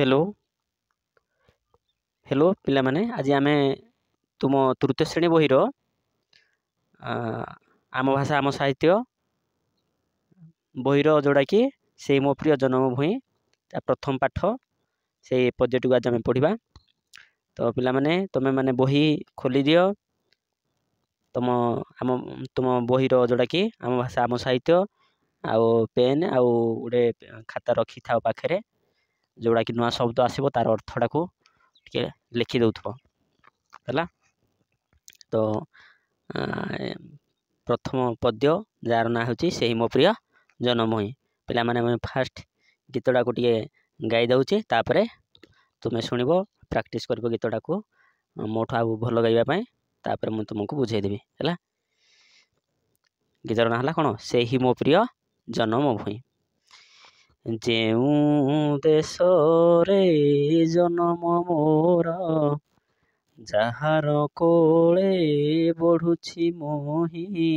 Hello hello पिलामाने आज आमे तुम तृतीय श्रेणी बहिर आम भाषा आम साहित्य बहिर जोड़ा कि से मो प्रिय जन्मभूमि प्रथम पाठ से पद्यटी को आज आम पढ़ा। तो पिलामाने तुमे माने बही खोली दियो तुम बहिर जोड़ा कि आम भाषा आम साहित्य आउ पेन आउ गोटे खाता रखी था पाखे जोड़ा कि नुआ शब्द आसो तार अर्थटा को टे लिखि दौथबो है। तो प्रथम पद्य जार ना हूँ से मो प्रिय जन्मभूमि। पिला माने फास्ट गीतटा को टे गाई दौचे तापरे तुम्हें शुणव प्रैक्टिस कर गीतटा को मोठू आ भल गाइबापी तापर मुझे तुमको बुझेदेवी है। गीतर ना है कौन से ही मो प्रिय जन्मभूमि। जेऊ देश रे जन्म मोर जार कोले बढ़ुछि मोहि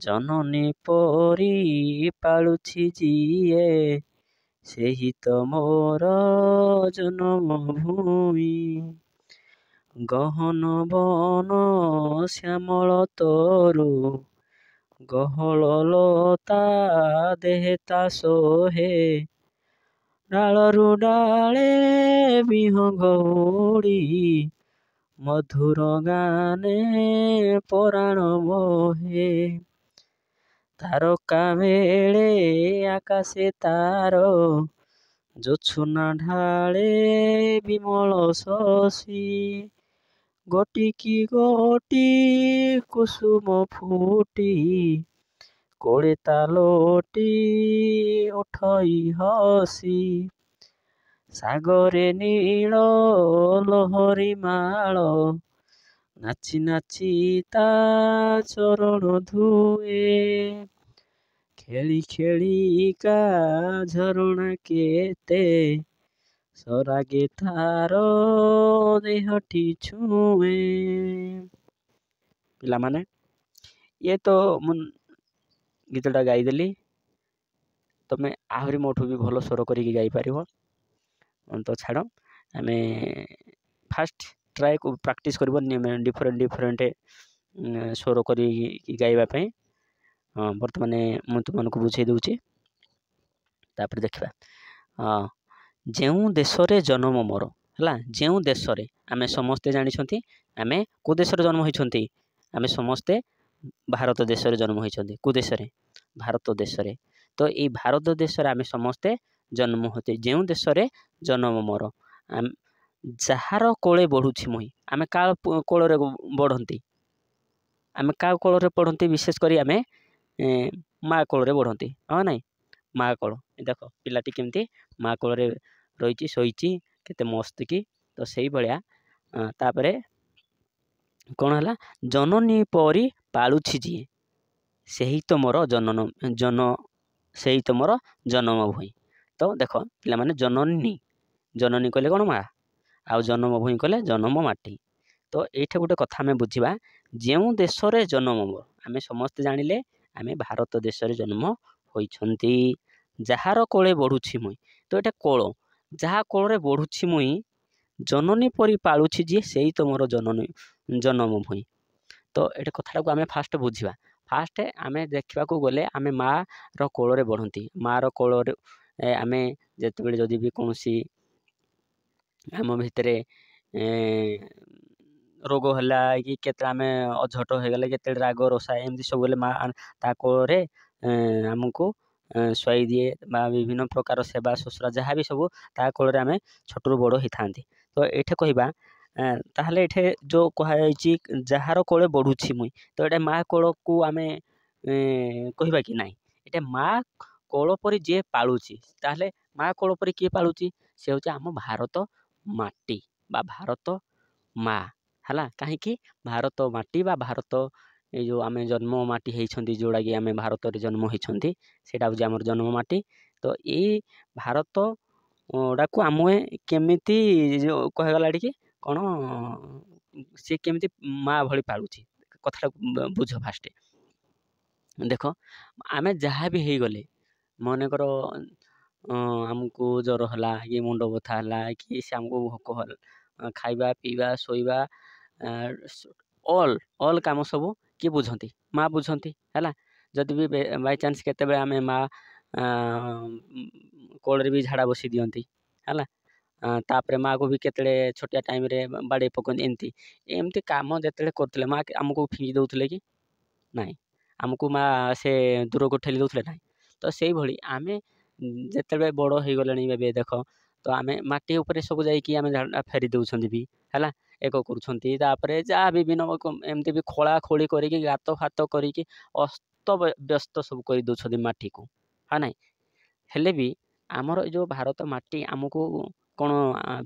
जननी परी पालुछि जिए सेही तो मोर जन्मभूमि। गहन बन श्यामल तरु गहल लता देहता सोहे डालरू डाले विहंग उड़ी मधुर गाने पराण मोहे तारका बेले आकाशे तार जोछुना ढाले विमल शशि गोटी गोटी कुसुम फूटी कोड़े तालोटी उठई हसी सागरे नील लहरी माल नाची नाची ता चरण धुए खेली खेली का झरणा केते सरागे थार देहटी छुए। पिला माने ये तो मुन गीतटा गाईदेली तुम्हें आहरी मोठू भी भल स्वर करी गाई पार। तो छाड़ आम फास्ट ट्राए प्रैक्टिस कर डिफरेंट डिफरेंट स्वर कर गाइबापी। हाँ बर्तमान मुझे तुमको बुझे दूची तापर देखा। हाँ जेऊ देश रे जन्म मोर है जो देश आम समस्ते जानी आम को देश जन्म होती आम समस्ते भारत देश जन्म होती को देश भारत देश। तो ये भारत देश आम समस्ते जन्म होते जो देश जन्म मोर जार कोले बढ़ुछि मुहि आम का कोल बढ़ती आम का कोल पढ़ती विशेषकर आम माँ कोल बढ़ती हाँ ना माँ कोल देख पिलाटी केमती माँ कोल रही शोची केते मस्त की। तो से भाया तापर कौन है जननी परी पालुछि जी से ही तो मोर से तो मोर जन्मभूमि। तो देख पिला माने जननी जननी कहले कौन माँ आउ जन्मभूमि कहले जन्म माटी। तो ये गोटे कथा आम बुझा जो देश जन्म मोर आम समस्ते जानिले आम भारत देश जन्म होइछंती जार कोले बढ़ुछि मुई। तो ये कोल जहाँ कोल बढ़ुछि मुई जननी परी पालुछि जी से तो मोर जननी जन्मभूमि। तो ये कथा को आम फास्ट बुझा फास्ट आम देखा गले आम माँ रोल बढ़ती माँ रोल आम जिते जदि भी कौन सी आम भितर रोग है कि केते आम अझट हो गले केते राग रोषा एमती सब माँ ता कोल आमको शुआई दिए विभिन्न प्रकार सेवा शुश्रा जहाँ भी सब ता कोल आम छोटू बड़ होता था। तो ये कहवा ताहले ये जो कहुई जार कोले बढ़ुछि मुई तो ये माँ कोल को आम कहवा कि नाई ये माँ कोल पर जी पालुची ताहले माँ कोल पर किए पालुची से हूँ आम भारत माटी बा भारत माँ है कहीं भारत माटी बा भारत ये जो आम जन्म माटी होती जोड़ा कि आम भारत जन्म होती से आम जन्म माटी। तो ये भारत को आम केमिति जो कहगला कि कौन सी केमिति माँ भली पालुची कथा बुझ फास्ट देख आम जहाँ भी हो गले मनकर ଆମକୁ ଜ୍ୱର ହେଲା କି ମୁଣ୍ଡ ବଥା ହେଲା କି ସେ ଆମକୁ ଭୋକ ହେଲା, ଖାଇବା ପିଇବା ଶୋଇବା ଅଲ୍ କାମ ସବୁ କିଏ ବୁଝନ୍ତି? ମା ବୁଝନ୍ତି ହେଲା। ଯଦି ବି ବାଇଚାନ୍ସ କେତେବେଳେ ଆମେ ମା କୋଳରେ ବି ଝାଡ଼ା ବସି ଦିଅନ୍ତି ହେଲା। ତାପରେ ମାଆକୁ ବି କେତେବେଳେ ଛୋଟିଆ ଟାଇମ୍ରେ ବାଡ଼େଇ ପକାନ୍ତି। ଏମିତି କାମ ଯେତେବେଳେ କରୁଥିଲେ ମା ଆମକୁ ଫିଙ୍ଗି ଦେଉଥିଲେ କି ନାହିଁ? ଆମକୁ ମା ସେ ଦୂରକୁ ଠେଲି ଦେଉଥିଲେ ନାହିଁ? ତ ସେଇଭଳି ଆମେ ଯେତେବେଳେ ବଡ଼ ହେଇଗଲେଣି ଏବେ ଦେଖ, ତ ଆମେ ମାଟି ଉପରେ ସବୁ ଯାଇକି ଆମେ ଫେରି ଦେଉଛନ୍ତି ବି ହେଲା, ଏକ କରୁଛନ୍ତି। ତାପରେ ଯାହା ବିଭିନ୍ନ ଏମିତି ବି ଖୋଳା ଖୋଳି କରିକି ଗାତ ଫାତ କରିକି ବ୍ୟସ୍ତ ସବୁ କରିଦେଉଛନ୍ତି ମାଟିକୁ, ହଁ ନାହିଁ? ହେଲେ ବି ଆମର ଏ ଯେଉଁ ଭାରତ ମାଟି ଆମକୁ କ'ଣ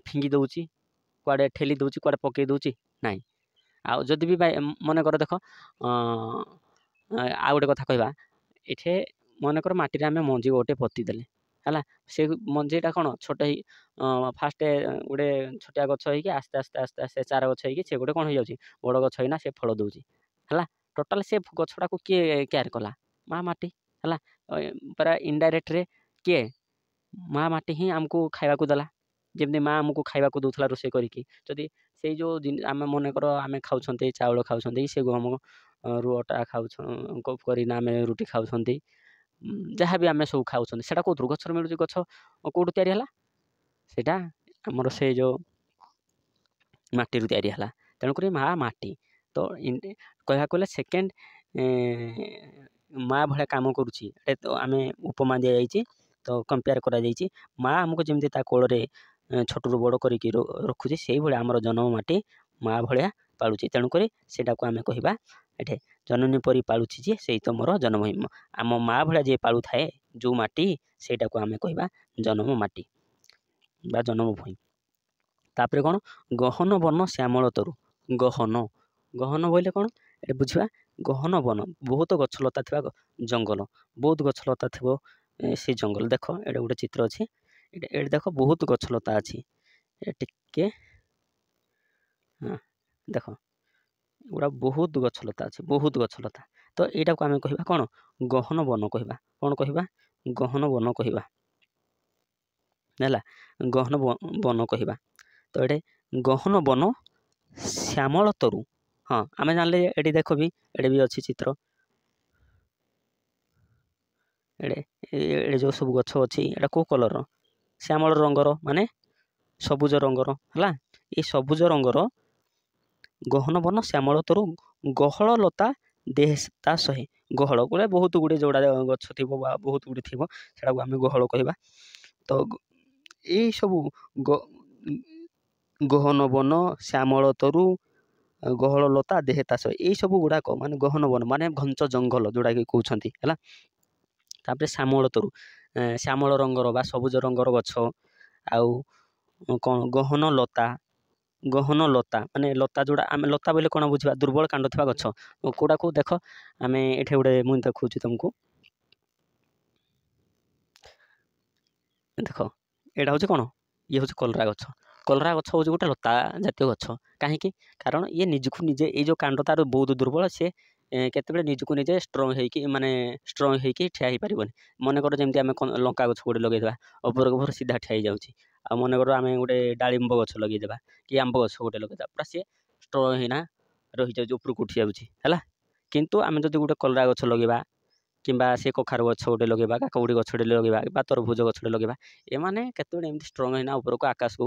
ଫିଙ୍ଗି ଦେଉଛି, କୁଆଡ଼େ ଠେଲି ଦେଉଛି, କୁଆଡ଼େ ପକାଇ ଦେଉଛି? ନାହିଁ। ଆଉ ଯଦି ବି ମନେକର ଦେଖ, ଆଉ ଗୋଟେ କଥା କହିବା, ଏଠି ମନେକର ମାଟିରେ ଆମେ ମଞ୍ଜି ଗୋଟେ ପୋତି ଦେଲେ ହେଲା, ସେ ମଞ୍ଜିଟା କ'ଣ ଛୋଟ ହେଇ ଫାଷ୍ଟ ଗୋଟେ ଛୋଟିଆ ଗଛ ହେଇକି ଆସ୍ତେ ଆସ୍ତେ ଆସ୍ତେ ଆସ୍ତେ ଚାରା ଗଛ ହେଇକି ସେ ଗୋଟେ କ'ଣ ହେଇଯାଉଛି, ବଡ଼ ଗଛ ହେଇକିନା ସେ ଫଳ ଦେଉଛି ହେଲା। ଟୋଟାଲ୍ ସେ ଗଛଟାକୁ କିଏ କେୟାର କଲା? ମା ମାଟି ହେଲା। ପୁରା ଇନଡାଇରେକ୍ଟରେ କିଏ? ମା ମାଟି ହିଁ ଆମକୁ ଖାଇବାକୁ ଦେଲା। ଯେମିତି ମା ଆମକୁ ଖାଇବାକୁ ଦେଉଥିଲା ରୋଷେଇ କରିକି। ଯଦି ସେଇ ଯେଉଁ ଆମେ ମନେକର ଆମେ ଖାଉଛନ୍ତି ଚାଉଳ ଖାଉଛନ୍ତି, ସେ ଗହମରୁ ଅଟା କରିକିନା ଆମେ ରୁଟି ଖାଉଛନ୍ତି, ଯାହା ବି ଆମେ ସବୁ ଖାଉଛନ୍ତି ସେଇଟା କେଉଁଥିରୁ? ଗଛରୁ ମିଳୁଛି। ଗଛ କେଉଁଠୁ ତିଆରି ହେଲା? ସେଇଟା ଆମର ସେଇ ଯେଉଁ ମାଟିରୁ ତିଆରି ହେଲା। ତେଣୁକରି ମା ମାଟି ତ କହିବାକୁ ଗଲେ ସେକେଣ୍ଡ ମା ଭଳିଆ କାମ କରୁଛି। ଏଟା ତ ଆମେ ଉପମା ଦିଆଯାଇଛି, ତ କମ୍ପେୟାର କରାଯାଇଛି। ମା ଆମକୁ ଯେମିତି ତା କୋଳରେ ଛୋଟରୁ ବଡ଼ କରିକି ରଖୁଛି, ସେଇଭଳିଆ ଆମର ଜନ୍ମ ମାଟି ମା ଭଳିଆ ପାଳୁଛି। ତେଣୁକରି ସେଇଟାକୁ ଆମେ କହିବା ଏଠି ଜନନୀ ପରି ପାଳୁଛି ଯିଏ, ସେଇ ତ ମୋର ଜନ୍ମଭୂମି। ଆମ ମା ଭଳିଆ ଯିଏ ପାଳୁଥାଏ ଯେଉଁ ମାଟି, ସେଇଟାକୁ ଆମେ କହିବା ଜନ୍ମ ମାଟି ବା ଜନ୍ମଭୂମି। ତାପରେ କ'ଣ? ଗହନ ବନ ଶ୍ୟାମଳ ତରୁ। ଗହନ ବୋଇଲେ କ'ଣ? ଏଠି ବୁଝିବା। ଗହନ ବନ ବହୁତ ଗଛଲତା ଥିବା ଜଙ୍ଗଲ, ବହୁତ ଗଛଲତା ଥିବ ସେ ଜଙ୍ଗଲ। ଦେଖ ଏଠି ଗୋଟେ ଚିତ୍ର ଅଛି, ଏଠି ଦେଖ ବହୁତ ଗଛଲତା ଅଛି। ଟିକେ ଦେଖ ଏଗୁଡ଼ା ବହୁତ ଗଛଲତା ଅଛି, ବହୁତ ଗଛଲତା। ତ ଏଇଟାକୁ ଆମେ କହିବା କ'ଣ? ଗହନ ବନ କହିବା। କ'ଣ କହିବା? ଗହନ ବନ କହିବା ହେଲା। ଗହନ ବନ କହିବା। ତ ଏଠି ଗହନ ବନ ଶ୍ୟାମଳ ତରୁ। ହଁ, ଆମେ ଜାଣିଲେ ଏଠି ଦେଖ ବି ଏଠି ବି ଅଛି ଚିତ୍ର। ଏଠି ଯେଉଁ ସବୁ ଗଛ ଅଛି ଏଇଟା କେଉଁ କଲର୍ର? ଶ୍ୟାମଳ ରଙ୍ଗର, ମାନେ ସବୁଜ ରଙ୍ଗର ହେଲା। ଏଇ ସବୁଜ ରଙ୍ଗର ଗହନ ବନ ଶ୍ୟାମଳ ତରୁ ଗହଳ ଲତା ଦେହ ତା ସହେ। ଗହଳ ଗୋଟେ ବହୁତ ଗୁଡ଼ିଏ ଯେଉଁଟା ଗଛ ଥିବ ବା ବହୁତ ଗୁଡ଼ିଏ ଥିବ, ସେଟାକୁ ଆମେ ଗହଳ କହିବା। ତ ଏଇସବୁ ଗହନ ବନ ଶ୍ୟାମଳ ତରୁ ଗହଳ ଲତା ଦେହ ତା ସହେ, ଏଇସବୁ ଗୁଡ଼ାକ ମାନେ ଗହନ ବନ ମାନେ ଘଞ୍ଚ ଜଙ୍ଗଲ ଯେଉଁଟାକି କହୁଛନ୍ତି ହେଲା। ତାପରେ ଶ୍ୟାମଳ ତରୁ, ଶ୍ୟାମଳ ରଙ୍ଗର ବା ସବୁଜ ରଙ୍ଗର ଗଛ। ଆଉ କ'ଣ? ଗହନ ଲତା ମାନେ ଲତା ଯେଉଁଟା ଆମେ ଲତା ବୋଇଲେ କ'ଣ ବୁଝିବା? ଦୁର୍ବଳ କାଣ୍ଡ ଥିବା ଗଛ। କେଉଁଟାକୁ ଦେଖ, ଆମେ ଏଠି ଗୋଟେ ମୁଁ ଦେଖାଉଛି ତୁମକୁ। ଦେଖ ଏଇଟା ହେଉଛି କ'ଣ? ଇଏ ହେଉଛି କଲରା ଗଛ। କଲରା ଗଛ ହେଉଛି ଗୋଟେ ଲତା ଜାତୀୟ ଗଛ। କାହିଁକି? କାରଣ ଇଏ ନିଜକୁ ନିଜେ, ଏଇ ଯେଉଁ କାଣ୍ଡ ତାର ବହୁତ ଦୁର୍ବଳ, ସେ କେତେବେଳେ ନିଜକୁ ନିଜେ ଷ୍ଟ୍ରଙ୍ଗ ହେଇକି ଠିଆ ହେଇପାରିବନି। ମନେକର ଯେମିତି ଆମେ ଲଙ୍କା ଗଛ ଗୋଟେ ଲଗେଇଦେବା, ଉପରକୁ ଉପର ସିଧା ଠିଆ ହେଇଯାଉଛି। ଆଉ ମନେକର ଆମେ ଗୋଟେ ଡାଳିମ୍ବ ଗଛ ଲଗେଇଦେବା କି ଆମ୍ବ ଗଛ ଗୋଟେ ଲଗେଇଦେବା, ପୁରା ସିଏ ଷ୍ଟ୍ରଙ୍ଗ ହେଇନା ରହିଯାଉଛି, ଉପରକୁ ଉଠି ଯାଉଛି ହେଲା। କିନ୍ତୁ ଆମେ ଯଦି ଗୋଟେ କଲରା ଗଛ ଲଗେଇବା, କିମ୍ବା ସେ କଖାରୁ ଗଛ ଗୋଟେ ଲଗେଇବା, କାକୁଡ଼ି ଗଛ ଗୋଟେ ଲଗେଇବା, ବା ତରଭୁଜ ଗଛ ଗୋଟେ ଲଗେଇବା, ଏମାନେ କେତେବେଳେ ଏମିତି ଷ୍ଟ୍ରଙ୍ଗ ହେଇନା ଉପରକୁ ଆକାଶକୁ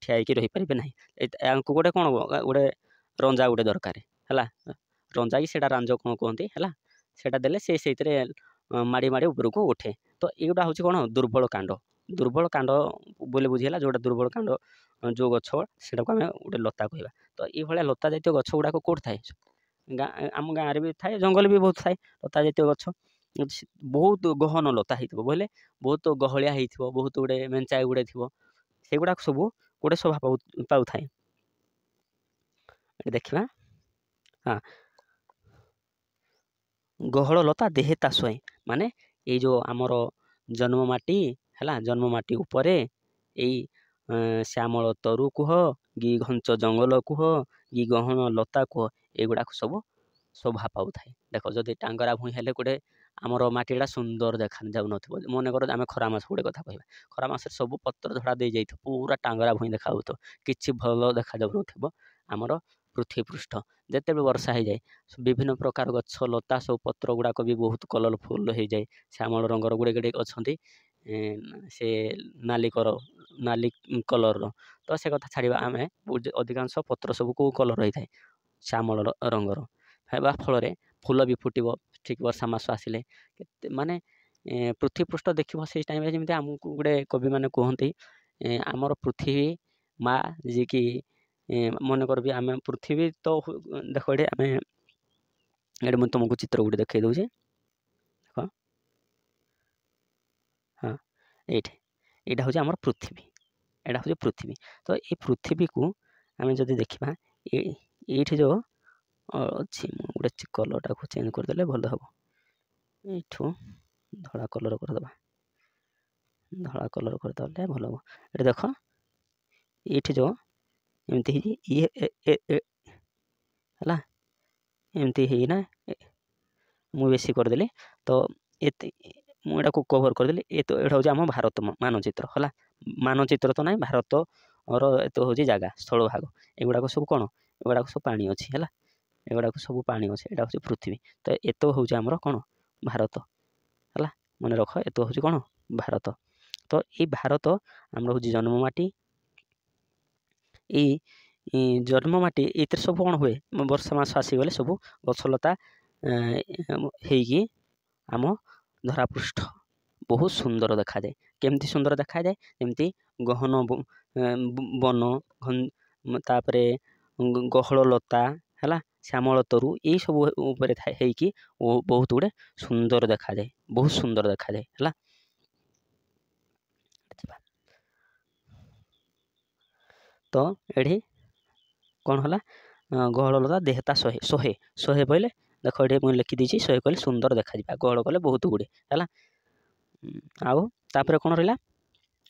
ଠିଆ ହେଇକି ରହିପାରିବେ ନାହିଁ। ୟାଙ୍କୁ ଗୋଟେ କ'ଣ? ଗୋଟେ ରଞ୍ଜା ଗୋଟେ ଦରକାର ହେଲା। ରଞ୍ଜା କି ସେଇଟା ରାଞ୍ଜ କ'ଣ କୁହନ୍ତି ହେଲା। ସେଇଟା ଦେଲେ ସେ ସେଇଥିରେ ମାଡ଼ି ମାଡ଼ି ଉପରକୁ ଉଠେ। ତ ଏଇଗୁଡ଼ା ହେଉଛି କ'ଣ? ଦୁର୍ବଳ କାଣ୍ଡ। ଦୁର୍ବଳ କାଣ୍ଡ ବୋଲି ବୁଝିଗଲା। ଯେଉଁଟା ଦୁର୍ବଳ କାଣ୍ଡ ଯେଉଁ ଗଛ, ସେଇଟାକୁ ଆମେ ଗୋଟେ ଲତା କହିବା। ତ ଏଇଭଳିଆ ଲତା ଜାତୀୟ ଗଛ ଗୁଡ଼ାକ କେଉଁଠି ଥାଏ? ଆମ ଗାଁରେ ବି ଥାଏ, ଜଙ୍ଗଲ ବି ବହୁତ ଥାଏ ଲତା ଜାତୀୟ ଗଛ। ବହୁତ ଗହନ ଲତା ହେଇଥିବ ବୋଇଲେ ବହୁତ ଗହଳିଆ ହେଇଥିବ, ବହୁତ ଗୁଡ଼େ ମେଞ୍ଚାଏ ଗୁଡ଼େ ଥିବ, ସେଗୁଡ଼ାକ ସବୁ ଗୋଟେ ଶୋଭା ପାଉଥାଏ। ଦେଖିବା। ହଁ, ଗହଳ ଲତା ଦେହେ ତା ସହେ, ମାନେ ଏଇ ଯେଉଁ ଆମର ଜନ୍ମ ମାଟି ହେଲା, ଜନ୍ମ ମାଟି ଉପରେ ଏଇ ଶ୍ୟାମଳ ତରୁ କୁହ କି ଘଞ୍ଚ ଜଙ୍ଗଲ କୁହ କି ଗହନ ଲତା କୁହ, ଏଗୁଡ଼ାକ ସବୁ ଶୋଭା ପାଉଥାଏ। ଦେଖ ଯଦି ଟାଙ୍ଗରା ଭୂଇଁ ହେଲେ ଗୋଟେ ଆମର ମାଟିଟା ସୁନ୍ଦର ଦେଖାଯାଉନଥିବ। ମନେକର ଆମେ ଖରା ମାସ ଗୋଟେ କଥା କହିବା, ଖରା ମାସରେ ସବୁ ପତ୍ର ଝଡ଼ା ଦେଇଯାଇଥିବ, ପୁରା ଟାଙ୍ଗରା ଭୂଇଁ ଦେଖାଯାଉଥିବ, କିଛି ଭଲ ଦେଖାଯାଉନଥିବ ଆମର ପୃଥିବୀ ପୃଷ୍ଠ। ଯେତେବେଳେ ବର୍ଷା ହେଇଯାଏ ବିଭିନ୍ନ ପ୍ରକାର ଗଛ ଲତା ସବୁ ପତ୍ର ଗୁଡ଼ାକ ବି ବହୁତ କଲରଫୁଲ୍ ହେଇଯାଏ, ଶ୍ୟାମଳ ରଙ୍ଗର ଗୁଡ଼ିଏ ଅଛନ୍ତି, ସେ ନାଲି କଲରର। ତ ସେ କଥା ଛାଡ଼ିବା, ଆମେ ଅଧିକାଂଶ ପତ୍ର ସବୁ କେଉଁ କଲର ହେଇଥାଏ? ଶ୍ୟାମଳ ରଙ୍ଗର ହେବା ଫଳରେ ଫୁଲ ବି ଫୁଟିବ ଠିକ୍ ବର୍ଷା ମାସ ଆସିଲେ। କେତେ ମାନେ ପୃଥିବୀ ପୃଷ୍ଠ ଦେଖିବ ସେଇ ଟାଇମ୍ରେ ଯେମିତି ଆମକୁ ଗୋଟେ କବିମାନେ କୁହନ୍ତି, ଆମର ପୃଥିବୀ ମା ଯିଏକି ମନେକର ବି ଆମେ ପୃଥିବୀ ତ ଦେଖ ଏଠି ଆମେ ଏଠି ମୁଁ ତୁମକୁ ଚିତ୍ର ଗୋଟେ ଦେଖାଇ ଦେଉଛି, ଦେଖ ହଁ ଏଇଟା ହେଉଛି ଆମର ପୃଥିବୀ, ଏଇଟା ହେଉଛି ପୃଥିବୀ। ତ ଏଇ ପୃଥିବୀକୁ ଆମେ ଯଦି ଦେଖିବା, ଏଇଠି ଯେଉଁ ଅଛି, ମୁଁ ଗୋଟେ କଲର୍ଟାକୁ ଚେଞ୍ଜ କରିଦେଲେ ଭଲ ହେବ। ଏଇଠୁ ଧଳା କଲର୍ କରିଦେବା, ଧଳା କଲର୍ କରିଦେଲେ ଭଲ ହେବ। ଏଠି ଦେଖ, ଏଇଠି ଯେଉଁ ଏମିତି ହେଇଛି ହେଲା, ଏମିତି ହେଇନା ମୁଁ ବେଶୀ କରିଦେଲି, ତ ଏତେ ମୁଁ ଏଟାକୁ କଭର୍ କରିଦେଲି। ଏଇଟା ହେଉଛି ଆମ ଭାରତ ମାନଚିତ୍ର ହେଲା, ମାନଚିତ୍ର ତ ନାହିଁ, ଭାରତର ଏତ ହେଉଛି ଜାଗା ସ୍ଥଳଭାଗ। ଏଗୁଡ଼ାକ ସବୁ କ'ଣ? ଏଗୁଡ଼ାକ ସବୁ ପାଣି ଅଛି ହେଲା, ଏଗୁଡ଼ାକ ସବୁ ପାଣି ଅଛି, ଏଇଟା ହେଉଛି ପୃଥିବୀ। ତ ଏତ ହେଉଛି ଆମର କ'ଣ? ଭାରତ ହେଲା, ମନେ ରଖ, ଏତ ହେଉଛି କ'ଣ? ଭାରତ। ତ ଏଇ ଭାରତ ଆମର ହେଉଛି ଜନ୍ମ ମାଟି। ଏଇ ଜନ୍ମ ମାଟି ଏଇଥିରେ ସବୁ କ'ଣ ହୁଏ? ବର୍ଷା ମାସ ଆସିଗଲେ ସବୁ ଗଛଲତା ହେଇକି ଆମ ଧରାପୃଷ୍ଠ ବହୁତ ସୁନ୍ଦର ଦେଖାଯାଏ। କେମିତି ସୁନ୍ଦର ଦେଖାଯାଏ? ଯେମିତି ଗହନ ବନ, ତାପରେ ଗହଳ ଲତା ହେଲା, ଶ୍ୟାମଳ ତରୁ, ଏଇସବୁ ଉପରେ ହେଇକି ବହୁତ ଗୁଡ଼େ ସୁନ୍ଦର ଦେଖାଯାଏ, ବହୁତ ସୁନ୍ଦର ଦେଖାଯାଏ ହେଲା। ତ ଏଠି କ'ଣ ହେଲା? ଗହଳ ଲତା ଦେହତା ଶହେ କହିଲେ, ଦେଖ ଏଠି ମୁଁ ଲେଖିଦେଇଛି, 100 କହିଲେ ସୁନ୍ଦର ଦେଖାଯିବା, ଗହଳ କଲେ ବହୁତ ଗୁଡ଼ିଏ ହେଲା। ଆଉ ତାପରେ କ'ଣ ରହିଲା?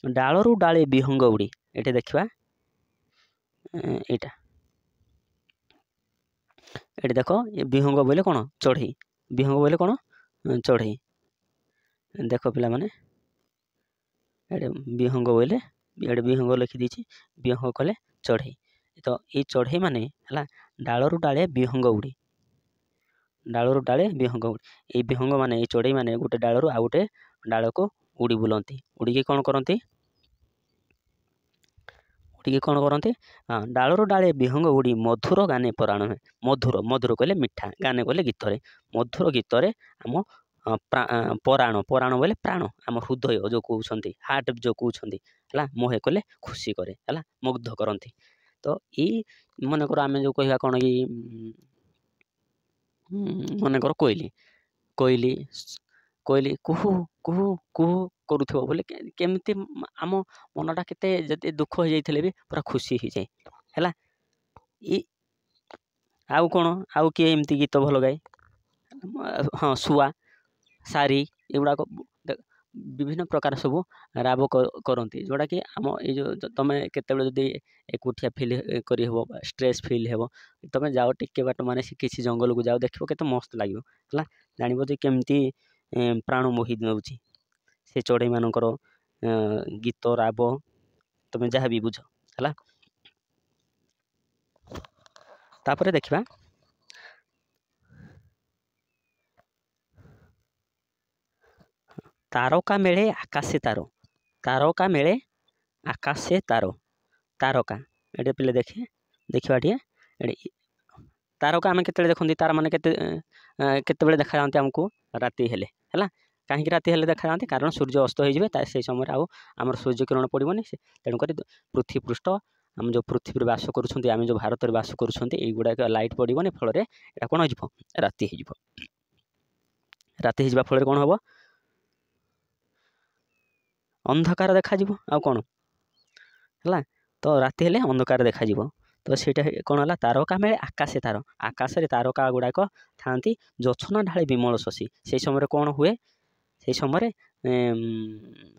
ଡାଳରୁ ଡାଳେ ବିହଙ୍ଗ ଉଡ଼ି, ଏଠି ଦେଖିବା, ଏଇଟା ଏଠି ଦେଖ, ବିହଙ୍ଗ ବୋଇଲେ କ'ଣ? ଚଢ଼େଇ। ବିହଙ୍ଗ ବୋଇଲେ କ'ଣ? ଚଢ଼େଇ। ଦେଖ ପିଲାମାନେ, ଏଠି ବିହଙ୍ଗ ବୋଇଲେ, ଏଠି ବିହଙ୍ଗ ଲେଖିଦେଇଛି, ବିହଙ୍ଗ କଲେ ଚଢ଼େଇ। ତ ଏଇ ଚଢ଼େଇ ମାନେ ହେଲା, ଡାଳରୁ ଡାଳେ ବିହଙ୍ଗ ଉଡ଼ି, ଡାଳରୁ ଡାଳେ ବିହଙ୍ଗ ଉଡ଼ି। ଏଇ ବିହଙ୍ଗ ମାନେ, ଏଇ ଚଢ଼େଇ ମାନେ ଗୋଟେ ଡାଳରୁ ଆଉ ଗୋଟେ ଡାଳକୁ ଉଡ଼ି ବୁଲନ୍ତି। ଉଡ଼ିକି କ'ଣ କରନ୍ତି? ଡାଳରୁ ଡାଳେ ବିହଙ୍ଗ ଉଡ଼ି ମଧୁର ଗାନେ ପରାଣ ହୁଏ। ମଧୁର କହିଲେ ମିଠା, ଗାନେ କହିଲେ ଗୀତରେ, ମଧୁର ଗୀତରେ ଆମ ପରାଣ ବୋଇଲେ ପ୍ରାଣ, ଆମ ହୃଦୟ ଯେଉଁ କହୁଛନ୍ତି, ହାର୍ଟ ଯେଉଁ କହୁଛନ୍ତି ହେଲା, ମୋହେ କଲେ ଖୁସି କରେ ହେଲା, ମୁଗ୍ଧ କରନ୍ତି। ତ ଏଇ ମନେକର ଆମେ ଯେଉଁ କହିବା କ'ଣ କି, ମନେକର କୋଇଲି କୁହୁ କୁହୁ କୁହୁ କରୁଥିବ ବୋଲି, କେମିତି ଆମ ମନଟା କେତେ ଯଦି ଦୁଃଖ ହେଇଯାଇଥିଲେ ବି ପୁରା ଖୁସି ହେଇଯାଏ ହେଲା। ଆଉ କ'ଣ, ଆଉ କିଏ ଏମିତି ଗୀତ ଭଲ ଗାଏ? ହଁ, ଶୁଆ, ଶାରୀ, ଏଗୁଡ଼ାକ ବିଭିନ୍ନ ପ୍ରକାର ସବୁ ରାବ କରନ୍ତି, ଯେଉଁଟାକି ଆମ ଏଇ ଯେଉଁ ତୁମେ କେତେବେଳେ ଯଦି ଏକୁଟିଆ ଫିଲ୍ କରିହେବ, ଷ୍ଟ୍ରେସ୍ ଫିଲ୍ ହେବ, ତୁମେ ଯାଅ ଟିକେ ବାଟ, ମାନେ କିଛି ଜଙ୍ଗଲକୁ ଯାଅ, ଦେଖିବ କେତେ ମସ୍ତ ଲାଗିବ ହେଲା। ଜାଣିବ ଯେ କେମିତି ପ୍ରାଣ ମୋହି ନେଉଛି ସେ ଚଢ଼େଇମାନଙ୍କର ଗୀତ, ରାବ, ତୁମେ ଯାହା ବି ବୁଝ ହେଲା। ତାପରେ ଦେଖିବା, ତାରକା ମେଳେ ଆକାଶେ ତାର, ତାରକା ମେଳେ ଆକାଶେ ତାର, ତାରକା ଏଠି ପିଲେ ଦେଖିବା ଟିକେ, ଏଠି ତାରକା ଆମେ କେତେବେଳେ ଦେଖନ୍ତି? ତାର ମାନେ କେତେବେଳେ ଦେଖାଯାଆନ୍ତି ଆମକୁ? ରାତି ହେଲେ ହେଲା। କାହିଁକି ରାତି ହେଲେ ଦେଖାଯାଆନ୍ତି? କାରଣ ସୂର୍ଯ୍ୟ ଅସ୍ତ ହେଇଯିବେ, ସେଇ ସମୟରେ ଆଉ ଆମର ସୂର୍ଯ୍ୟ କିରଣ ପଡ଼ିବନି, ତେଣୁକରି ପୃଥିବୀ ପୃଷ୍ଠ, ଆମେ ଯେଉଁ ପୃଥିବୀରେ ବାସ କରୁଛନ୍ତି, ଆମେ ଯେଉଁ ଭାରତରେ ବାସ କରୁଛନ୍ତି, ଏଇଗୁଡ଼ାକ ଲାଇଟ୍ ପଡ଼ିବନି, ଫଳରେ ଏଇଟା କ'ଣ ହେଇଯିବ? ରାତି ହେଇଯିବ। ରାତି ହେଇଯିବା ଫଳରେ କ'ଣ ହେବ? ଅନ୍ଧକାର ଦେଖାଯିବ, ଆଉ କ'ଣ ହେଲା। ତ ରାତି ହେଲେ ଅନ୍ଧକାର ଦେଖାଯିବ। ତ ସେଇଟା କ'ଣ ହେଲା? ତାରକା ମେଳେ ଆକାଶେ ତାର, ଆକାଶରେ ତାରକା ଗୁଡ଼ାକ ଥାଆନ୍ତି, ଜୋଛନା ଢାଳେ ବିମଳ ଶଶୀ। ସେଇ ସମୟରେ କ'ଣ ହୁଏ? ସେଇ ସମୟରେ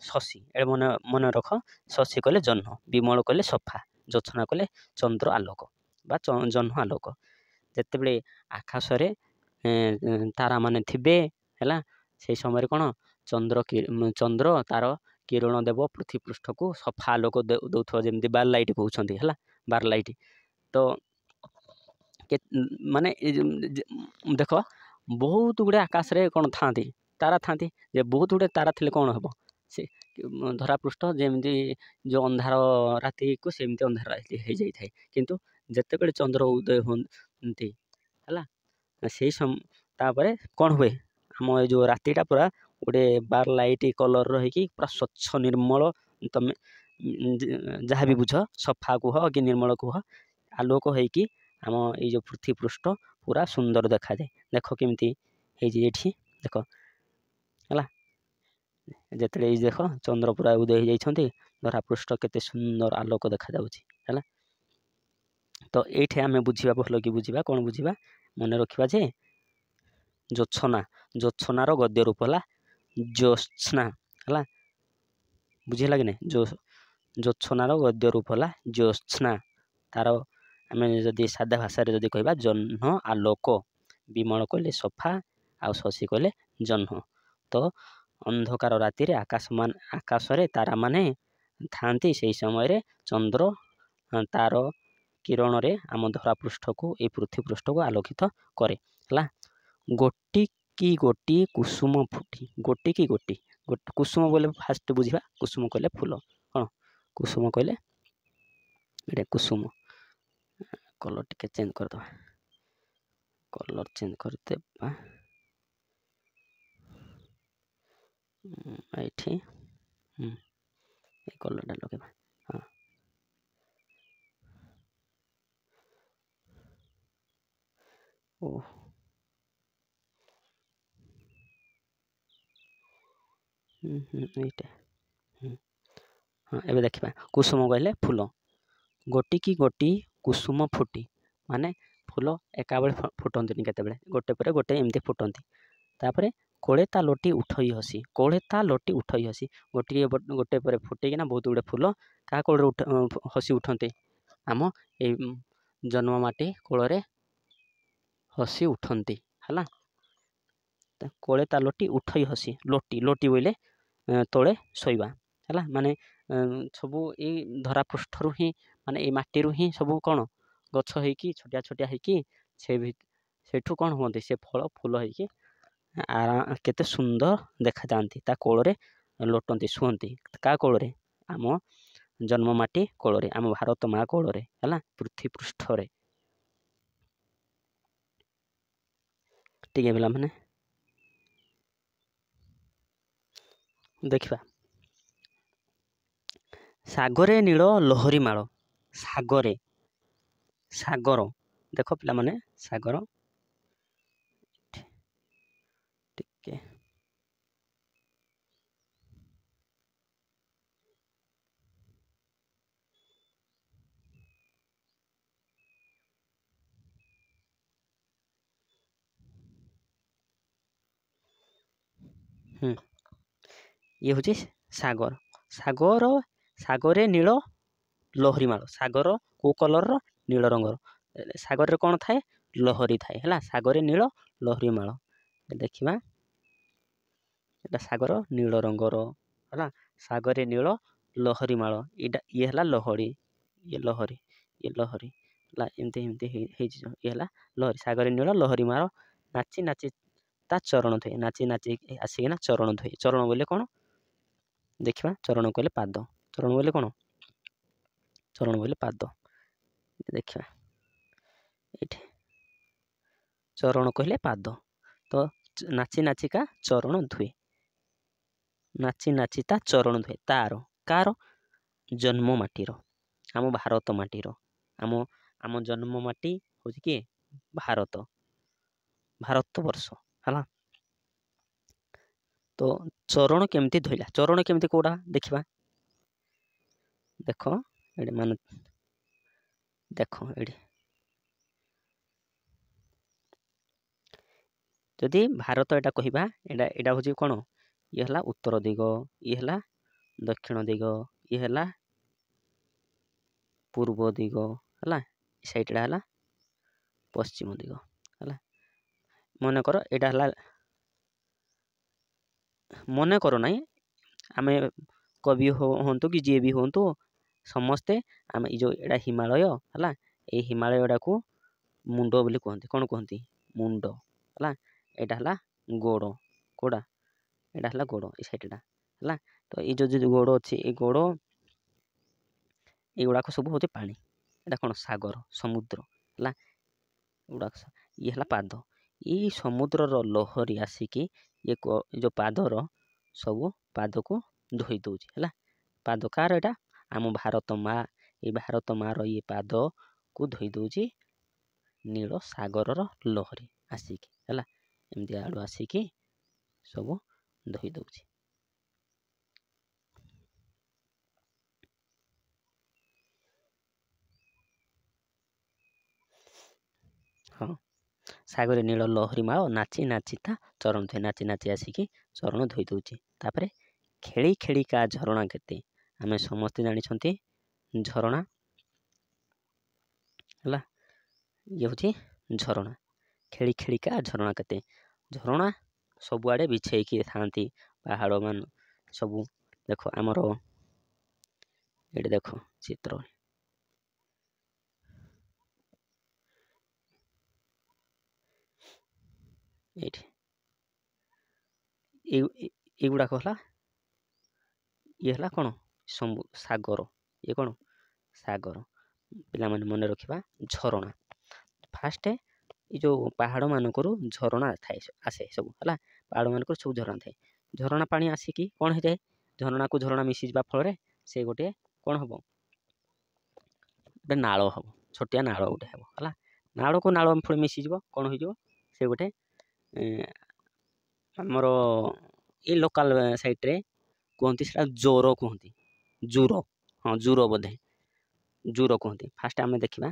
ଶଶୀ, ଏଠି ମନେ ରଖ, ଶଶୀ କହିଲେ ଜହ୍ନ, ବିମଳ କହିଲେ ସଫା, ଜୋଛନା କହିଲେ ଚନ୍ଦ୍ର ଆଲୋକ ବା ଜହ୍ନ ଆଲୋକ। ଯେତେବେଳେ ଆକାଶରେ ତାରାମାନେ ଥିବେ ହେଲା, ସେଇ ସମୟରେ କ'ଣ ଚନ୍ଦ୍ର ତାର କିରଣ ଦେବ ପୃଥିବୀ ପୃଷ୍ଠକୁ ସଫା ଆଲୋକ ଦେଉଥିବ, ଯେମିତି ବାର ଲାଇଟ୍ କହୁଛନ୍ତି ହେଲା, ବାର ଲାଇଟ୍। ତ ମାନେ ଦେଖ ବହୁତ ଗୁଡ଼ିଏ ଆକାଶରେ କ'ଣ ଥାଆନ୍ତି, ତାରା ଥାଆନ୍ତି। ଯେ ବହୁତ ଗୁଡ଼ିଏ ତାରା ଥିଲେ କ'ଣ ହେବ, ସେ ଧରାପୃଷ୍ଠ ଯେମିତି ଯେଉଁ ଅନ୍ଧାର ରାତିକୁ ସେମିତି ଅନ୍ଧାର ରାତି ହେଇଯାଇଥାଏ। କିନ୍ତୁ ଯେତେବେଳେ ଚନ୍ଦ୍ର ଉଦୟ ହୁଅନ୍ତି ହେଲା, ସେଇ ତାପରେ କ'ଣ ହୁଏ, ଆମ ଏ ଯେଉଁ ରାତିଟା ପୁରା ଗୋଟେ ବାର ଲାଇଟ୍ କଲର୍ର ହେଇକି ପୁରା ସ୍ୱଚ୍ଛ ନିର୍ମଳ, ତମେ ଯାହା ବି ବୁଝ, ସଫା କୁହ କି ନିର୍ମଳ କୁହ, ଆଲୋକ ହେଇକି ଆମ ଏଇ ଯେଉଁ ପୃଥିବୀ ପୃଷ୍ଠ ପୁରା ସୁନ୍ଦର ଦେଖାଯାଏ। ଦେଖ କେମିତି ହେଇଛି ଏଠି, ଦେଖ ହେଲା, ଯେତେବେଳେ ଏଇ ଦେଖ ଚନ୍ଦ୍ର ପୁରା ଉଦୟ ହେଇଯାଇଛନ୍ତି, ଧରାପୃଷ୍ଠ କେତେ ସୁନ୍ଦର ଆଲୋକ ଦେଖାଯାଉଛି ହେଲା। ତ ଏଇଠି ଆମେ ବୁଝିବା, ଭଲ କି ବୁଝିବା, କ'ଣ ବୁଝିବା, ମନେ ରଖିବା ଯେ ଜ୍ୟୋତ୍ସ୍ନାର ଗଦ୍ୟ ରୂପ ହେଲା ଜ୍ୟୋତ୍ସ୍ନା ହେଲା, ବୁଝିହେଲା କି ନାହିଁ? ଜ୍ୟୋତ୍ସ୍ନାର ଗଦ୍ୟ ରୂପ ହେଲା ଜ୍ୟୋତ୍ସ୍ନା। ତାର ଆମେ ଯଦି ସାଧା ଭାଷାରେ ଯଦି କହିବା, ଜହ୍ନ ଆଲୋକ, ବିମଳ କହିଲେ ସଫା, ଆଉ ଶଶୀ କହିଲେ ଜହ୍ନ। ତ ଅନ୍ଧକାର ରାତିରେ ଆକାଶରେ ତାରାମାନେ ଥାଆନ୍ତି, ସେହି ସମୟରେ ଚନ୍ଦ୍ର ତାର କିରଣରେ ଆମ ଧରାପୃଷ୍ଠକୁ, ଏଇ ପୃଥିବୀ ପୃଷ୍ଠକୁ ଆଲୋକିତ କରେ ହେଲା। ଗୋଟି କି ଗୋଟି କୁସୁମ ଫୁଟି, ଗୋଟି କି ଗୋଟି, କୁସୁମ ବୋଲେ ଫାଷ୍ଟ ବୁଝିବା, କୁସୁମ କହିଲେ ଫୁଲ, କ'ଣ କୁସୁମ କହିଲେ ଏଇଟା କୁସୁମ। କଲର୍ ଟିକେ ଚେଞ୍ଜ କରିଦେବା, କଲର୍ ଚେଞ୍ଜ କରିଦେବା ଏଇଠି, এই କଲର୍ଟା ଲଗେଇବା, ହଁ। ଓ ଏଇଟା, ହଁ ଏବେ ଦେଖିବା। କୁସୁମ କହିଲେ ଫୁଲ, ଗୋଟି କି ଗୋଟି କୁସୁମ ଫୁଟି, ମାନେ ଫୁଲ ଏକାବେଳେ ଫୁଟନ୍ତିନି, କେତେବେଳେ ଗୋଟେ ପରେ ଗୋଟେ ଏମିତି ଫୁଟନ୍ତି। ତାପରେ କୋଳେ ତା ଲୋଟି ଉଠଇ ହସି, କୋଳେ ତା ଲୋଟି ଉଠଇ ହସି, ଗୋଟେ ପରେ ଫୁଟିକିନା ବହୁତ ଗୁଡ଼ିଏ ଫୁଲ କାହା କୋଳରେ ହସି ଉଠନ୍ତି, ଆମ ଏଇ ଜନ୍ମ ମାଟି କୋଳରେ ହସି ଉଠନ୍ତି ହେଲା। କୋଳେ ତା ଲୋଟି ଉଠଇ ହସି, ଲୋଟି ବୋଇଲେ ତଳେ ଶୋଇବା ହେଲା, ମାନେ ସବୁ ଏଇ ଧରାପୃଷ୍ଠରୁ ହିଁ, ମାନେ ଏଇ ମାଟିରୁ ହିଁ ସବୁ କ'ଣ ଗଛ ହେଇକି ଛୋଟିଆ ଛୋଟିଆ ହେଇକି ସେଇଠୁ କ'ଣ ହୁଅନ୍ତି, ସେ ଫଳ ଫୁଲ ହେଇକି କେତେ ସୁନ୍ଦର ଦେଖାଯାଆନ୍ତି। ତା କୋଳରେ ଲୋଟନ୍ତି, ଶୁଅନ୍ତି, କାହା କୋଳରେ, ଆମ ଜନ୍ମ ମାଟି କୋଳରେ, ଆମ ଭାରତ ମା କୋଳରେ ହେଲା, ପୃଥିବୀ ପୃଷ୍ଠରେ। ଟିକେ ପିଲାମାନେ ଦେଖିବା, ସାଗରେ ନୀଳ ଲହରୀ ମାଳ, ସାଗର, ଦେଖ ପିଲାମାନେ, ସାଗର ଟିକେ ଇଏ ହେଉଛି ସାଗର, ସାଗରେ ନୀଳ ଲହରୀ ମାଳ, ସାଗର କେଉଁ କଲର୍ର, ନୀଳ ରଙ୍ଗର, ସାଗରରେ କ'ଣ ଥାଏ, ଲହରୀ ଥାଏ ହେଲା, ସାଗରେ ନୀଳ ଲହରୀ ମାଳ। ଦେଖିବା, ଏଇଟା ସାଗର ନୀଳ ରଙ୍ଗର ହେଲା, ସାଗରେ ନୀଳ ଲହରୀ ମାଳ, ଇଏ ହେଲା ଲହରୀ, ଇଏ ଲହରୀ ହେଲା, ଏମିତି ହେଇଛି, ଇଏ ହେଲା ଲହରୀ, ସାଗରେ ନୀଳ ଲହରୀ ମାଳ, ନାଚି ନାଚି ତା ଚରଣ ଧୋଇ, ନାଚି ନାଚି ଆସିକିନା ଚରଣ ଧୋଇ, ଚରଣ ବୋଇଲେ କ'ଣ ଦେଖିବା, ଚରଣ କହିଲେ ପାଦ, ଚରଣ ବୋଇଲେ କ'ଣ, ଚରଣ ବୋଇଲେ ପାଦ, ଦେଖିବା ଏଇଠି, ଚରଣ କହିଲେ ପାଦ। ତ ନାଚି ନାଚିକା ଚରଣ ଧୁଏ, ନାଚି ନାଚି ତା ଚରଣ ଧୁଏ, କାହାର, ଜନ୍ମ ମାଟିର, ଆମ ଭାରତ ମାଟିର, ଆମ ଜନ୍ମ ମାଟି ହେଉଛି କିଏ, ଭାରତବର୍ଷ ହେଲା। ତ ଚରଣ କେମିତି ଧୋଇଲା, ଚରଣ କେମିତି କୋଉଟା ଦେଖିବା, ଦେଖ ଏଇଠି, ଦେଖ ଏଇଠି, ଯଦି ଭାରତ ଏଇଟା କହିବା, ଏଇଟା ହେଉଛି କ'ଣ, ଇଏ ହେଲା ଉତ୍ତର ଦିଗ, ଇଏ ହେଲା ଦକ୍ଷିଣ ଦିଗ, ଇଏ ହେଲା ପୂର୍ବ ଦିଗ ହେଲା, ସେଇଟା ହେଲା ପଶ୍ଚିମ ଦିଗ ହେଲା। ମନେକର ଏଇଟା ହେଲା ମନେ କର ନାହିଁ ଆମେ କବି ହୁଅନ୍ତୁ କି ଯିଏ ବି ହୁଅନ୍ତୁ ସମସ୍ତେ ଆମେ ଏଇ ଯେଉଁ ଏଇଟା ହିମାଳୟ ହେଲା, ଏଇ ହିମାଳୟଟାକୁ ମୁଣ୍ଡ ବୋଲି କୁହନ୍ତି। କ'ଣ କୁହନ୍ତି? ମୁଣ୍ଡ ହେଲା। ଏଇଟା ହେଲା ଗୋଡ଼। କେଉଁଟା? ଏଇଟା ହେଲା ଗୋଡ଼, ଏଇ ସାଇଡ଼୍ଟା ହେଲା। ତ ଏଇ ଯେଉଁ ଗୋଡ଼ ଅଛି, ଏଇ ଗୋଡ଼ ଏଗୁଡ଼ାକ ସବୁ ହେଉଛି ପାଣି। ଏଇଟା କ'ଣ? ସାଗର, ସମୁଦ୍ର ହେଲା। ଏଗୁଡ଼ାକ ଇଏ ହେଲା ପାଦ। ଏଇ ସମୁଦ୍ରର ଲହରୀ ଆସିକି ଇଏ ଯେଉଁ ପାଦର ସବୁ ପାଦକୁ ଧୋଇ ଦେଉଛି ହେଲା। ପାଦ କାହାର? ଏଇଟା ଆମ ଭାରତ ମା। ଏଇ ଭାରତ ମାର ଇଏ ପାଦକୁ ଧୋଇ ଦେଉଛି ନୀଳ ସାଗରର ଲହରୀ ଆସିକି ହେଲା। ଏମିତି ଆଡ଼ୁ ଆସିକି ସବୁ ଧୋଇ ଦେଉଛି। ହଁ, ସାଗରେ ନୀଳ ଲହରୀ ମାଳ ନାଚି ନାଚି ତା ଚରଣ ଧୋଇ, ନାଚି ନାଚି ଆସିକି ଚରଣ ଧୋଇ ଦେଉଛି। ତାପରେ ଖେଳି ଖେଳିକା ଝରଣା କେତେ, ଆମେ ସମସ୍ତେ ଜାଣିଛନ୍ତି ଝରଣା ହେଲା। ଇଏ ହେଉଛି ଝରଣା। ଖେଳି ଖେଳିକା ଝରଣା କେତେ, ଝରଣା ସବୁଆଡ଼େ ବିଛେଇକି ଥାଆନ୍ତି। ପାହାଡ଼ ମାନ ସବୁ ଦେଖ, ଆମର ଏଇଠି ଦେଖ ଚିତ୍ର, ଏଇଠି ଏଗୁଡ଼ାକ ହେଲା, ଇଏ ହେଲା କ'ଣ? ସାଗର। ଇଏ କ'ଣ? ସାଗର। ପିଲାମାନେ ମନେ ରଖିବା ଝରଣା। ଫାଷ୍ଟ ଏଇ ଯେଉଁ ପାହାଡ଼ ମାନଙ୍କରୁ ଝରଣା ଆସେ ସବୁ ହେଲା। ପାହାଡ଼ ମାନଙ୍କରୁ ସବୁ ଝରଣା ଥାଏ। ଝରଣା ପାଣି ଆସିକି କ'ଣ ହେଇଯାଏ? ଝରଣାକୁ ଝରଣା ମିଶିଯିବା ଫଳରେ ସେ ଗୋଟେ କ'ଣ ହେବ? ଗୋଟେ ନାଳ ହେବ, ଛୋଟିଆ ନାଳ ଗୋଟେ ହେବ ହେଲା। ନାଳକୁ ନାଳ ପୁଣି ମିଶିଯିବ, କ'ଣ ହେଇଯିବ? ସେ ଗୋଟେ ଆମର ଏଇ ଲୋକାଲ ସାଇଟ୍ରେ କୁହନ୍ତି ସେଟା ଜୋର କୁହନ୍ତି। ଜୁର, ହଁ ଜୁର ବୋଧେ, ଜୁର କୁହନ୍ତି। ଫାଷ୍ଟ ଆମେ ଦେଖିବା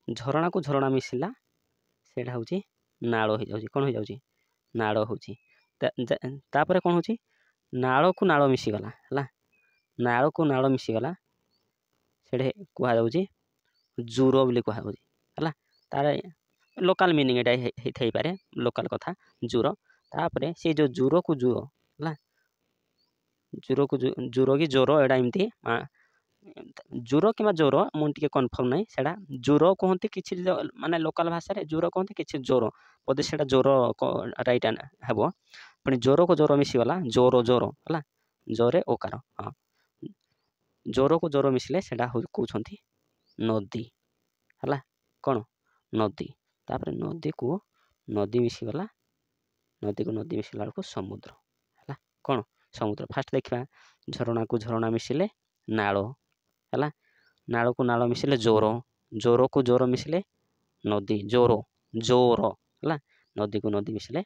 ଝରଣାକୁ ଝରଣା ମିଶିଲା, ସେଇଟା ହେଉଛି ନାଳ ହେଇଯାଉଛି। କ'ଣ ହେଇଯାଉଛି? ନାଳ ହେଉଛି। ତାପରେ କ'ଣ ହେଉଛି? ନାଳକୁ ନାଳ ମିଶିଗଲା ହେଲା। ନାଳକୁ ନାଳ ମିଶିଗଲା, ସେଇଟା କୁହାଯାଉଛି ଜୁର ବୋଲି କୁହାଯାଉଛି ହେଲା। ତାର ଲୋକାଲ ମିନିଂ ଏଇଟା ହେଇଥାଇପାରେ, ଲୋକାଲ କଥା ଜୁର। ତାପରେ ସେ ଯେଉଁ ଜୁରକୁ ଜୁର ହେଲା, ଜୁରକୁ ଜୁର କି ଜୋର, ଏଇଟା ଏମିତି ଜୁର କିମ୍ବା ଜୋର, ମୁଁ ଟିକେ କନଫର୍ମ ନାହିଁ। ସେଇଟା ଜୁର କୁହନ୍ତି କିଛି ମାନେ ଲୋକାଲ ଭାଷାରେ, ଜୁର କୁହନ୍ତି କିଛି ଜୋର, ବୋଧେ ସେଇଟା ଜୋର ରାଇଟ୍ ହେବ। ପୁଣି ଜୋରକୁ ଜୋର ମିଶିଗଲା, ଜୋର ଜୋର ହେଲା, ଜୋରେ ଓକାର। ହଁ, ଜୋରକୁ ଜୋର ମିଶିଲେ ସେଇଟା କହୁଛନ୍ତି ନଦୀ ହେଲା। କ'ଣ? ନଦୀ। ତାପରେ ନଦୀକୁ ନଦୀ ମିଶିଗଲା, ନଦୀକୁ ନଦୀ ମିଶିଲା ବେଳକୁ ସମୁଦ୍ର ହେଲା। କ'ଣ? ସମୁଦ୍ର। ଫାଷ୍ଟ ଦେଖିବା ଝରଣାକୁ ଝରଣା ମିଶିଲେ ନାଳ ହେଲା। ନାଳକୁ ନାଳ ମିଶିଲେ ଜୋର, ଜୋରକୁ ଜୋର ମିଶିଲେ ନଦୀ, ଜୋର ଜୋର ହେଲା। ନଦୀକୁ ନଦୀ ମିଶିଲେ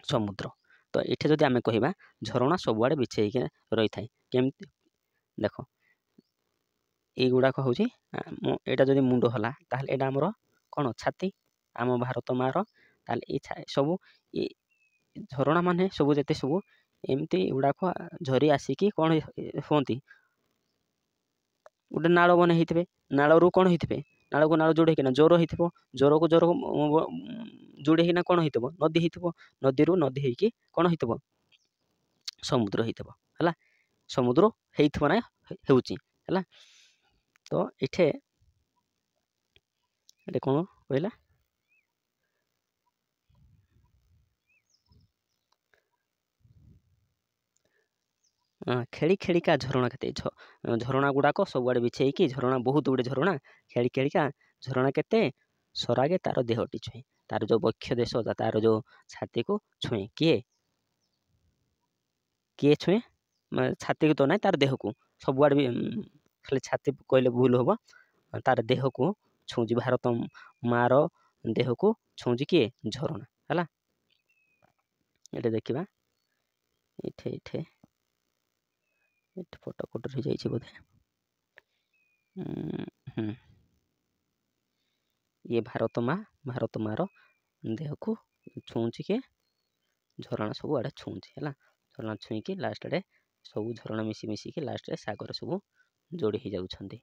ସମୁଦ୍ର। ତ ଏଠି ଯଦି ଆମେ କହିବା ଝରଣା ସବୁଆଡ଼େ ବିଛେଇକି ରହିଥାଏ। କେମିତି? ଦେଖ, ଏଇଗୁଡ଼ାକ ହେଉଛି, ଏଇଟା ଯଦି ମୁଣ୍ଡ ହେଲା ତାହେଲେ ଏଇଟା ଆମର କ'ଣ? ଛାତି, ଆମ ଭାରତ ମାର। ତାହେଲେ ଏଇ ସବୁ ଏ ଝରଣା ମାନେ ସବୁ ଯେତେ ସବୁ ଏମିତି ଏଗୁଡ଼ାକ ଝରି ଆସିକି କ'ଣ ହୁଅନ୍ତି? ଗୋଟେ ନାଳ ବନେଇ ହେଇଥିବେ। ନାଳରୁ କ'ଣ ହେଇଥିବେ? ନାଳକୁ ନାଳ ଯୋଡ଼େଇକିନା ଜୋର ହେଇଥିବ, ଜୋରକୁ ଜୋର ଯୋଡ଼େଇକିନା କ'ଣ ହେଇଥିବ? ନଦୀ ହେଇଥିବ। ନଦୀରୁ ନଦୀ ହେଇକି କ'ଣ ହେଇଥିବ? ସମୁଦ୍ର ହେଇଥିବ ହେଲା। ସମୁଦ୍ର ହେଇଥିବ ନା ହେଉଛି ହେଲା। ତ ଏଠି କ'ଣ କହିଲା? ଖେଳି ଖେଳିକା ଝରଣା କେତେ, ଝରଣା ଗୁଡ଼ାକ ସବୁଆଡ଼େ ବିଛେଇକି ଝରଣା, ବହୁତ ଗୁଡ଼ିଏ ଝରଣା, ଖେଳି ଖେଳିକା ଝରଣା କେତେ, ସରାଗେ ତାର ଦେହଟି ଛୁଏଁ। ତାର ଯେଉଁ ବକ୍ଷ ଦେଶ, ତାର ଯେଉଁ ଛାତିକୁ ଛୁଏଁ। କିଏ ଛୁଏଁ? ଛାତିକୁ ତ ନାହିଁ, ତାର ଦେହକୁ। ସବୁଆଡ଼େ ବି ଖାଲି ଛାତି କହିଲେ ଭୁଲ ହେବ। ତାର ଦେହକୁ ଛୁଉଁଛି, ଭାରତ ମାର ଦେହକୁ ଛୁଉଁଛି କିଏ? ଝରଣା ହେଲା। ଏଠି ଦେଖିବା, ଏଠି ଫଟୋ ରହିଯାଇଛି ବୋଧେ। ଇଏ ଭାରତ ମାର ଦେହକୁ ଛୁଉଁଛି କିଏ? ଝରଣା ସବୁଆଡ଼େ ଛୁଉଁଛି ହେଲା। ଝରଣା ଛୁଇଁକି ଲାଷ୍ଟ ଆଡ଼େ ସବୁ ଝରଣା ମିଶିକି ଲାଷ୍ଟରେ ସାଗର ସବୁ ଯୋଡ଼ି ହେଇଯାଉଛନ୍ତି।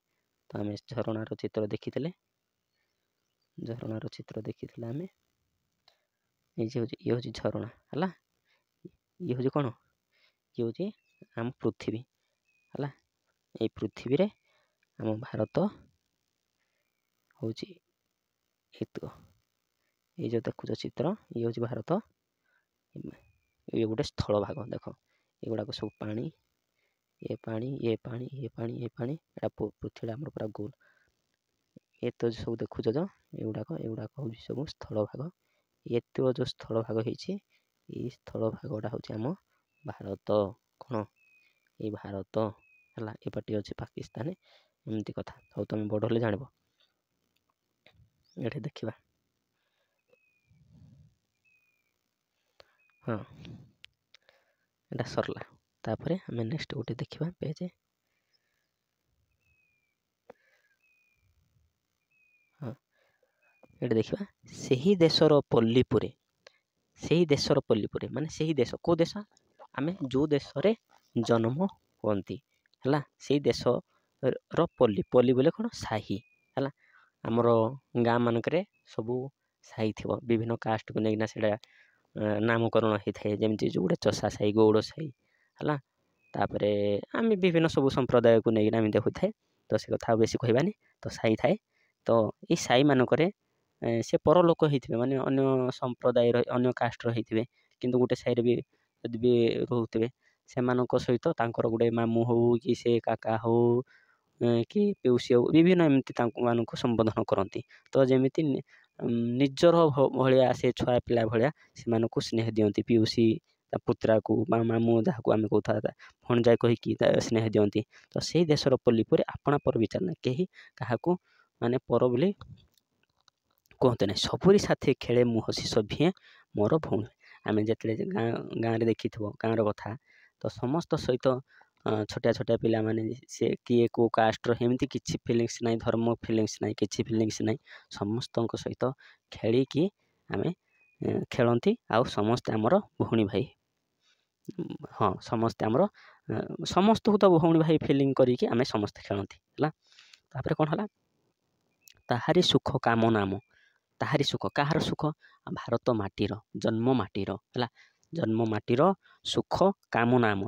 ତ ଆମେ ଝରଣାର ଚିତ୍ର ଦେଖିଥିଲେ ଆମେ। ଇଏ ହେଉଛି ଝରଣା ହେଲା। ये हूँ कौन ये हूँ आम पृथ्वी है ये पृथ्वी रे आम भारत हूँ एतक ये जो देखुच चित्र ये हूँ भारत ये गोटे स्थल भाग देख एगुड़ाक सब पानी ये पानी ये पानी ये पानी ये पानी एटा पृथ्वी आम पूरा गोल ये तो सब देखुच जो एगुड़ाक हूँ सब स्थल भाग ये तो जो स्थल भाग होती ये स्थल भागटा हूँ आम भारत कौन ये भारत है एपटे अच्छे पाकिस्तान एमती कथा हूँ तुम बड़ हेल्ले जान ये देखा हाँ एटा सरला तापर आम नेक्स्ट गोटे देखा पेज हाँ ये देखा से ही देशर पल्लीपुरे से ही देशर पल्लीपुरे माने से ही देश को देश आम जो देश रे जन्म हुअंती है से देश पल्ली पल्ली बोले कौन साही है आमर गाँ मानक सबू साही थी विभिन्न कास्ट को लेकिन से नामकरण होता है जमी जो गोटे चषा साही गौड़ साही है तापर आम विभिन्न सब संप्रदाय को लेकिन आम देखु थाए तो से कथा बेसी कहबानी तो साही थाए तो ये साही मानक से पर लोक होते माने अन्य संप्रदाय अन्य कास्ट होते किंतु गोटे साही भी यदि भी रोते से सहित तांकर गोटे मामू हो कि से काका हो कि पेउसी हो विभिन्न एमती मानक संबोधन करती तो जमीती निजर भाया से छुआ पिला भाया से स्नेह दियंती पिउसी पुत्रा को मामू जहाँ आम कहता भणजा कहीकि स्नेह दियंती तो से देशर पल्लीपुर आपणा पर विचार ना कहीं क्या माने पर बोली कहते ना सबरी साथी खेले मु हसी सभिए मोर भौणी आम जिते गाँ गाँव देखी गाँव कथा तो समस्त सहित छोटिया छोटिया पिला माने से किए को कास्टर एमती किसी फिलिंग्स ना धर्म फिलिंग्स ना कि फिलिंग्स ना समस्त सहित खेलिकी आम खेलती आउ समस्ते आमर भौणी भाई हाँ समस्ते आमर समस्त को तो भौणी भाई फिलिंग करिकी आम समस्ते खेलती है तापर कौन है ताहारी सुख काम नाम ताहारी सुख कहार सुख भारत माटीर जन्म माटीर है जन्म माटीर सुख कामना आम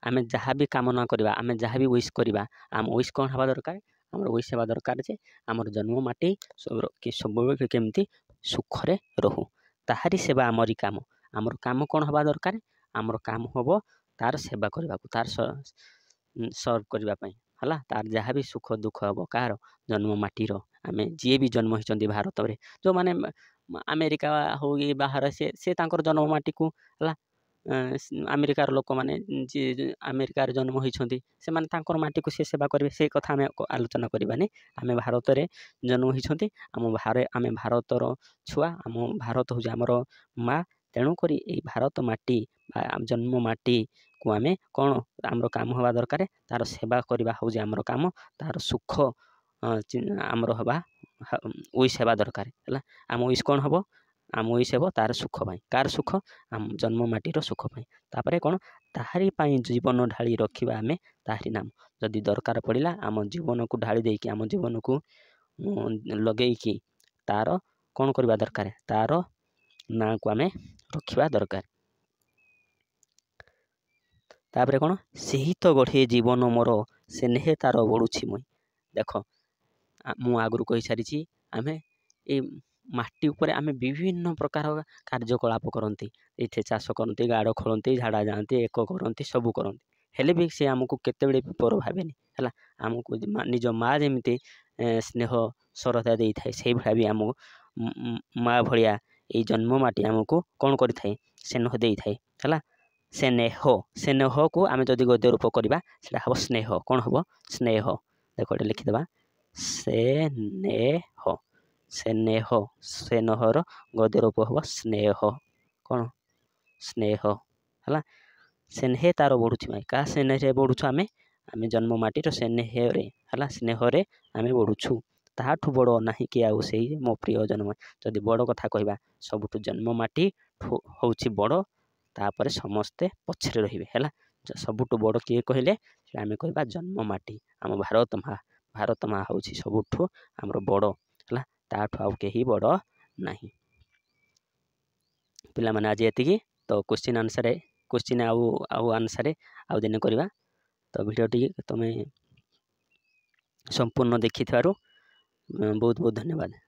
आम जहाँ भी कामना करवा आम जहाँ भी विश करवा आम विश कौन हवा दरकार आम विश हवा दरकार जे आमर जन्म माटी सब केमती सुखरे रहू ताहारी सेवा आमरी काम आमर काम कौन हवा दरकार आमर काम हम तार सेवा करने तार सर्व करने है तार जहाँ भी सुख दुख हम कार जन्म माटीर आम जी भी जन्म होती भारत में जो माने अमेरिका हो कि बाहर से जन्म माटी को है अमेरिकार लोक मैंने जी अमेरिकार जन्म होती से माटी को सी सेवा करेंगे से कथा आम आलोचना करवानी आम भारत में जन्म होती आम भारतर छुआ आम भारत हूँ आमर माँ तेणुक भारत माटी जन्म माटी को आम कौन आमर काम हवा दरकार तार सेवा करवा हूँ आमर काम तार सुख आमर हवा विश हवा दरकार है आम विश कौन हम आम विश हे तार सुख पाई कार सुख आम जन्म माटीर सुख पाई तापर कौन ताहारी पाई जीवन ढाली रखा आम ताहारी नाम जदि दरकार पड़ा आम जीवन को ढाली देकी आम जीवन को लगेकी तार कौन करवा दरकार तार ना को आम रखा दरकार तापर कौन से ही तो गढ़े जीवन मोर से नेहे तार बढ़ुची मुई देख मु आगु कही सारी आम ये माटी उपर आम विभिन्न प्रकार कार्यकलाप करती ये चाष करती गाड़ खोलती झाड़ा जाती एक करती सबू करती हेले भी से आमको केते बड़े पर भावेनि है आमको निज माँ जमी स्नेह श्रद्धा दे थाए से भाया भी आम माँ भाया ये जन्म माटी आमको कौन कर स्नेह दे थाए है स्नेह को आम जदि गद्य रूप करवा से हम स्नेह कौन हम स्नेह देख लिखिदेवा स्नेह स्नेह स्नेहर गद्य रूप हम स्नेह कौन स्नेह है स्नेह तार बढ़ुची भाई क्या स्नेह बढ़ुछु आम आम जन्म माटीर स्नेह है स्नेह आम बढ़ुछु ताठू बड़ ना कि आउ से मो प्रिय जन्म जदि बड़ कथा कहवा सबुठ जन्म माटी हूँ बड़ तापर समस्ते पछरे रहिबे है सबुठ बड़ किए कहले आम कहवा जन्म माटी आम भारत माँ हूँ सबुठू आमर बड़ है ताठू आउ कहीं बड़ ना पिला माने आज एतिकी तो क्वेश्चन आंसर କୋଶ୍ଚିନ୍ ଆଉ ଆନ୍ସର୍ ଆଉ ଦିନେ କରିବା। ତ ଭିଡ଼ିଓଟି ତୁମେ ସମ୍ପୂର୍ଣ୍ଣ ଦେଖିଥିବାରୁ ବହୁତ ବହୁତ ଧନ୍ୟବାଦ।